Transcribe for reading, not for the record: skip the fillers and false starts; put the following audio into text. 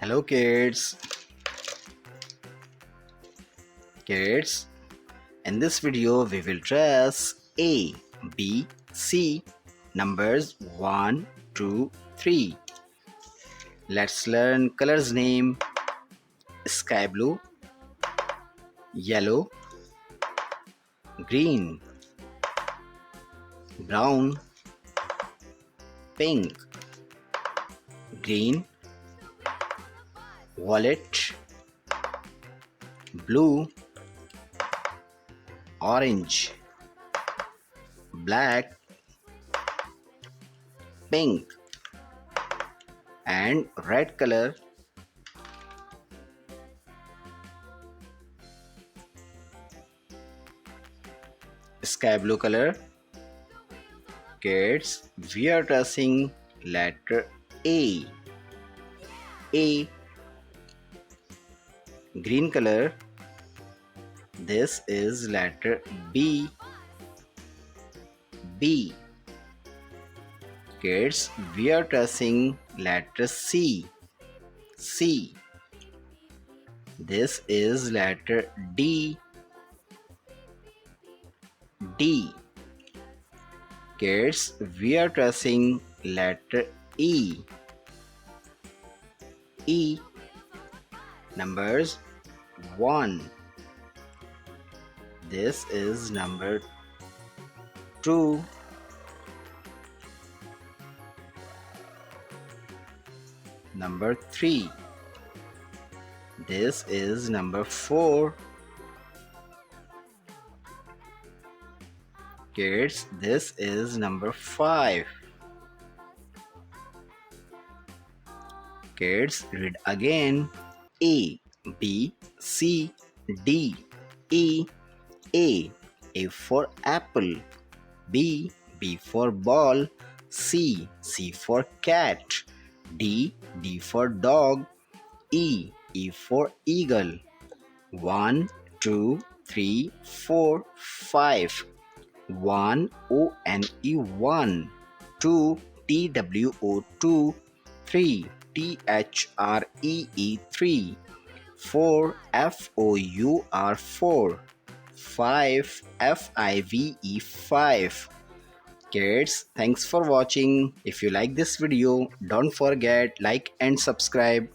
Hello kids. Kids, in this video we will trace A, B, C numbers 1, 2, 3. Let's learn colors name: sky blue, yellow, green, brown, pink, green, violet, blue, orange, black, pink, and red color. Sky blue color. Kids, we are tracing letter A. A. Green color. This is letter B. B. Kids, we are tracing letter C. C. This is letter D. D. Kids, we are tracing letter E. E. Numbers 1. This is number 2. Number 3. This is number 4. Kids, this is number 5. Kids, read again. A, B, C, D, E, A. A for apple. B, B for ball. C, C for cat. D, D for dog. E, E for eagle. 1, 2, 3, 4, 5. 1, O-N-E 1. 2, T-W-O 2. 3, T-H-R-E-E 3. 4, F-O-U-R 4. 5, F-I-V-E 5. Kids, thanks for watching. If you like this video, don't forget like and subscribe.